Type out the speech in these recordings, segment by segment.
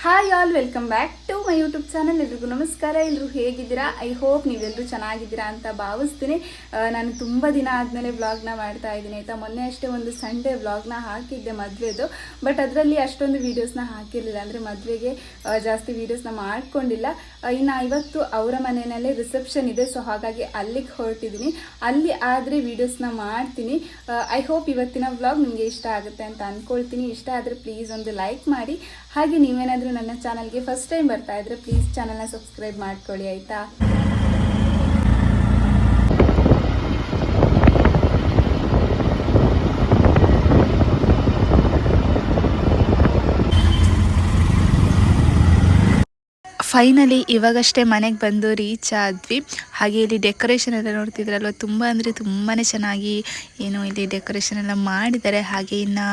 Hi all, welcome back to my YouTube channel. ಎಲ್ರಿಗೂ ನಮಸ್ಕಾರ. ಎಲ್ಲರೂ ಹೇಗಿದ್ದೀರಾ? ಐ ಹೋಪ್ ನೀವೆಲ್ಲರೂ ಚೆನ್ನಾಗಿದ್ದೀರಾ ಅಂತ ಭಾವಿಸ್ತೀನಿ. ನಾನು ತುಂಬ ದಿನ ಆದಮೇಲೆ ವ್ಲಾಗ್ನ ಮಾಡ್ತಾ ಇದ್ದೀನಿ ಆಯಿತಾ. ಮೊನ್ನೆ ಅಷ್ಟೇ ಒಂದು ಸಂಡೇ ವ್ಲಾಗ್ನ ಹಾಕಿದ್ದೆ ಮದುವೆದು, ಬಟ್ ಅದರಲ್ಲಿ ಅಷ್ಟೊಂದು ವೀಡಿಯೋಸ್ನ ಹಾಕಿರಲಿಲ್ಲ. ಅಂದರೆ ಮದುವೆಗೆ ಜಾಸ್ತಿ ವೀಡಿಯೋಸ್ನ ಮಾಡ್ಕೊಂಡಿಲ್ಲ. ಇನ್ನು ಇವತ್ತು ಅವರ ಮನೆಯಲ್ಲೇ ರಿಸೆಪ್ಷನ್ ಇದೆ, ಸೊ ಹಾಗಾಗಿ ಅಲ್ಲಿಗೆ ಹೊರಟಿದ್ದೀನಿ. ಅಲ್ಲಿ ಆದರೆ ವೀಡಿಯೋಸ್ನ ಮಾಡ್ತೀನಿ. ಐ ಹೋಪ್ ಇವತ್ತಿನ ವ್ಲಾಗ್ ನಿಮಗೆ ಇಷ್ಟ ಆಗುತ್ತೆ ಅಂತ ಅಂದ್ಕೊಳ್ತೀನಿ. ಇಷ್ಟ ಆದರೆ ಪ್ಲೀಸ್ ಒಂದು ಲೈಕ್ ಮಾಡಿ. ಹಾಗೆ ನೀವೇನಾದರೂ ನನ್ನ ಚಾನಲ್ಗೆ ಫಸ್ಟ್ ಟೈಮ್ ಬರ್ತಾ ಇದ್ರೆ ಪ್ಲೀಸ್ ಚಾನಲ್ನ ಸಬ್ಸ್ಕ್ರೈಬ್ ಮಾಡ್ಕೊಳ್ಳಿ ಆಯಿತಾ. ಫೈನಲಿ ಇವಾಗಷ್ಟೇ ಮನೆಗೆ ಬಂದು ರೀಚ್ ಆದ್ವಿ. ಹಾಗೆ ಇಲ್ಲಿ ಡೆಕೋರೇಷನ್ ಎಲ್ಲ ನೋಡ್ತಿದ್ರಲ್ವ, ತುಂಬ ಅಂದರೆ ತುಂಬಾ ಚೆನ್ನಾಗಿ ಇಲ್ಲಿ ಡೆಕೋರೇಷನ್ ಎಲ್ಲ ಮಾಡಿದ್ದಾರೆ. ಹಾಗೆ ಇನ್ನು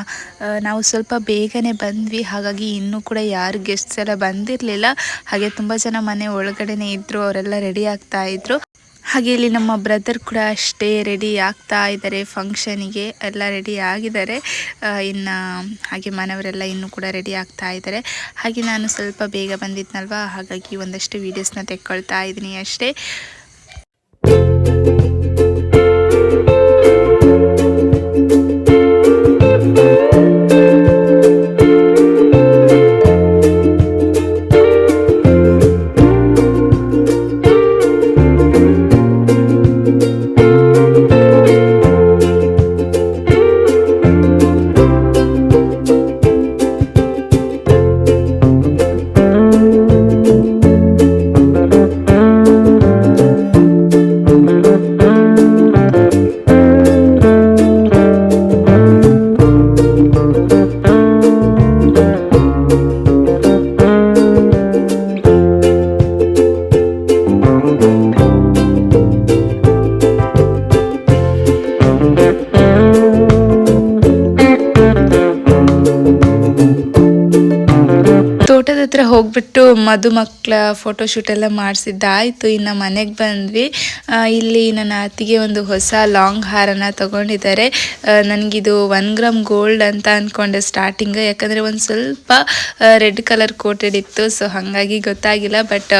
ನಾವು ಸ್ವಲ್ಪ ಬೇಗನೆ ಬಂದ್ವಿ, ಹಾಗಾಗಿ ಇನ್ನೂ ಕೂಡ ಯಾರು ಗೆಸ್ಟ್ಸ್ ಎಲ್ಲ ಬಂದಿರಲಿಲ್ಲ. ಹಾಗೆ ತುಂಬ ಜನ ಮನೆ ಒಳಗಡೆನೇ ಇದ್ದರು, ಅವರೆಲ್ಲ ರೆಡಿ ಆಗ್ತಾ ಇದ್ರು. ಹಾಗೆ ಇಲ್ಲಿ ನಮ್ಮ ಬ್ರದರ್ ಕೂಡ ಅಷ್ಟೇ ರೆಡಿ ಆಗ್ತಾ ಇದ್ದಾರೆ, ಫಂಕ್ಷನಿಗೆ ಎಲ್ಲ ರೆಡಿ ಆಗಿದ್ದಾರೆ. ಇನ್ನು ಹಾಗೆ ಮನೆಯವರೆಲ್ಲ ಇನ್ನೂ ಕೂಡ ರೆಡಿ ಆಗ್ತಾ ಇದ್ದಾರೆ. ಹಾಗೆ ನಾನು ಸ್ವಲ್ಪ ಬೇಗ ಬಂದಿದ್ನಲ್ವ, ಹಾಗಾಗಿ ಒಂದಷ್ಟು ವೀಡಿಯೋಸ್ನ ತೆಕ್ಕೊಳ್ತಾ ಇದ್ದೀನಿ ಅಷ್ಟೇ. ತೋಟದ ಹತ್ರ ಹೋಗ್ಬಿಟ್ಟು ಮದುಮಕ್ಕಳ ಫೋಟೋಶೂಟ್ ಎಲ್ಲ ಮಾಡಿಸಿದ್ದಾಯಿತು. ಇನ್ನು ಮನೆಗೆ ಬಂದ್ವಿ. ಇಲ್ಲಿ ನನ್ನ ಅತ್ತಿಗೆ ಒಂದು ಹೊಸ ಲಾಂಗ್ ಹಾರನ ತಗೊಂಡಿದ್ದಾರೆ. ನನಗಿದು 1 ಗ್ರಾಮ್ ಗೋಲ್ಡ್ ಅಂತ ಅಂದ್ಕೊಂಡೆ ಸ್ಟಾರ್ಟಿಂಗ್, ಯಾಕಂದರೆ ಒಂದು ಸ್ವಲ್ಪ ರೆಡ್ ಕಲರ್ ಕೋಟೆಡ್ ಇತ್ತು, ಸೊ ಹಾಗಾಗಿ ಗೊತ್ತಾಗಿಲ್ಲ. ಬಟ್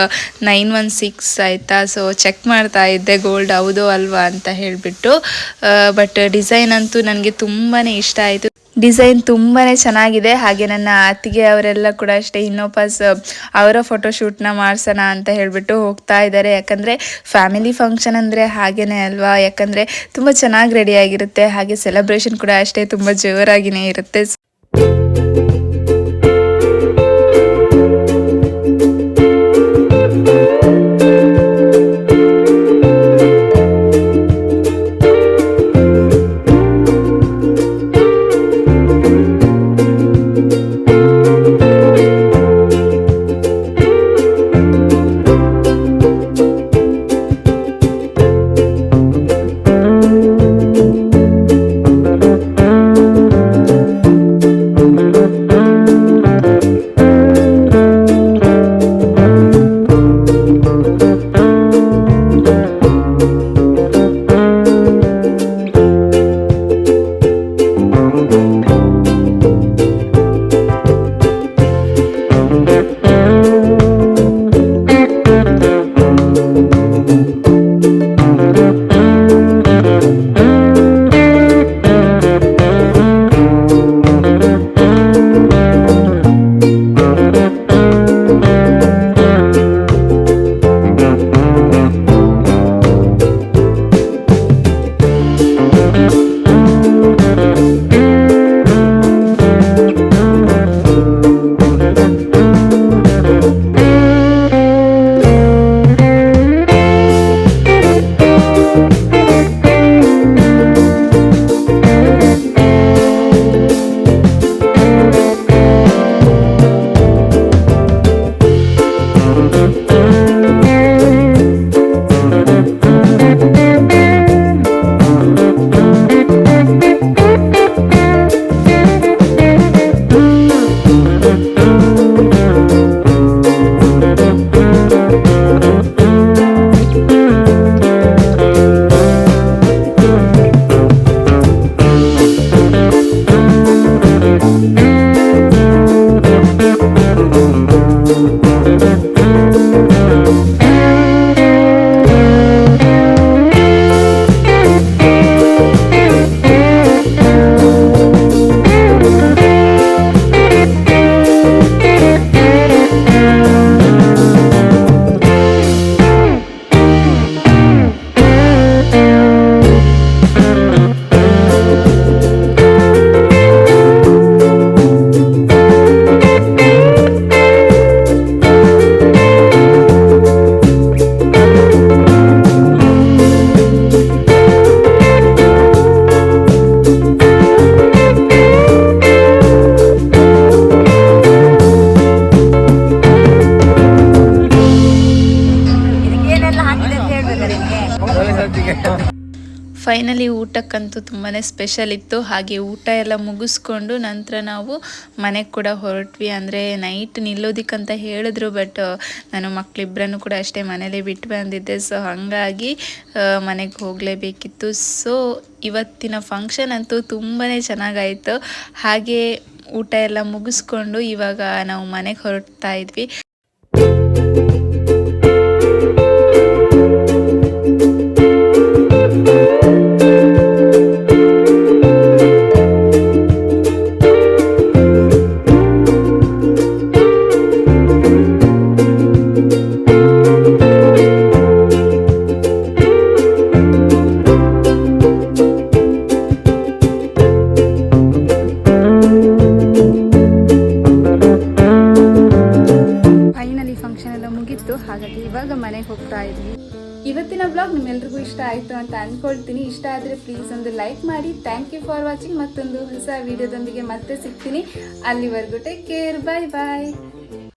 916 ಆಯಿತಾ, ಸೊ ಚೆಕ್ ಮಾಡ್ತಾ ಇದ್ದೆ ಗೋಲ್ಡ್ ಹೌದೋ ಅಲ್ವಾ ಅಂತ ಹೇಳಿಬಿಟ್ಟು. ಬಟ್ ಡಿಸೈನ್ ಅಂತೂ ನನಗೆ ತುಂಬಾ ಇಷ್ಟ ಆಯಿತು. ಡಿಸೈನ್ ತುಂಬಾ ಚೆನ್ನಾಗಿದೆ. ಹಾಗೆ ನನ್ನ ಅತ್ತಿಗೆ ಅವರೆಲ್ಲ ಕೂಡ ಅಷ್ಟೇ ಇನ್ನೋಪಾಸ್ ಅವರ ಫೋಟೋಶೂಟ್ನ ಮಾಡಿಸೋಣ ಅಂತ ಹೇಳಿಬಿಟ್ಟು ಹೋಗ್ತಾ ಇದ್ದಾರೆ. ಯಾಕಂದರೆ ಫ್ಯಾಮಿಲಿ ಫಂಕ್ಷನ್ ಅಂದರೆ ಹಾಗೇ ಅಲ್ವಾ, ಯಾಕಂದರೆ ತುಂಬ ಚೆನ್ನಾಗಿ ರೆಡಿಯಾಗಿರುತ್ತೆ. ಹಾಗೆ ಸೆಲೆಬ್ರೇಷನ್ ಕೂಡ ಅಷ್ಟೇ ತುಂಬ ಜೋರಾಗಿಯೇ ಇರುತ್ತೆ. ಫೈನಲಿ ಊಟಕ್ಕಂತೂ ತುಂಬಾ ಸ್ಪೆಷಲ್ ಇತ್ತು. ಹಾಗೆ ಊಟ ಎಲ್ಲ ಮುಗಿಸ್ಕೊಂಡು ನಂತರ ನಾವು ಮನೆಗೆ ಕೂಡ ಹೊರಟ್ವಿ. ಅಂದರೆ ನೈಟ್ ನಿಲ್ಲೋದಿಕ್ಕಂತ ಹೇಳಿದ್ರು, ಬಟ್ ನಾನು ಮಕ್ಕಳಿಬ್ಬರನ್ನು ಕೂಡ ಅಷ್ಟೇ ಮನೇಲಿ ಬಿಟ್ಟು ಬಂದಿದ್ದೆ. ಸೊ ಹಾಗಾಗಿ ಮನೆಗೆ ಹೋಗಲೇಬೇಕಿತ್ತು. ಸೊ ಇವತ್ತಿನ ಫಂಕ್ಷನ್ ಅಂತೂ ತುಂಬಾ ಚೆನ್ನಾಗಾಯಿತು. ಹಾಗೆ ಊಟ ಎಲ್ಲ ಮುಗಿಸ್ಕೊಂಡು ಇವಾಗ ನಾವು ಮನೆಗೆ ಹೊರಡ್ತಾ ಇದ್ವಿ. ಹಾಗಾಗಿ ಇವಾಗ ಮನೆಗೆ ಹೋಗ್ತಾ ಇದ್ವಿ. ಇವತ್ತಿನ ಬ್ಲಾಗ್ ನಿಮ್ಮೆಲ್ರಿಗೂ ಇಷ್ಟ ಆಯಿತು ಅಂತ ಅಂದ್ಕೊಳ್ತೀನಿ. ಇಷ್ಟ ಆದರೆ ಪ್ಲೀಸ್ ಒಂದು ಲೈಕ್ ಮಾಡಿ. Thank you for watching. ಮತ್ತೊಂದು ಹೊಸ ವಿಡಿಯೋದೊಂದಿಗೆ ಮತ್ತೆ ಸಿಗ್ತೀನಿ. ಅಲ್ಲಿವರೆಗೂ ಟೇಕ್ ಕೇರ್. ಬಾಯ್ ಬಾಯ್.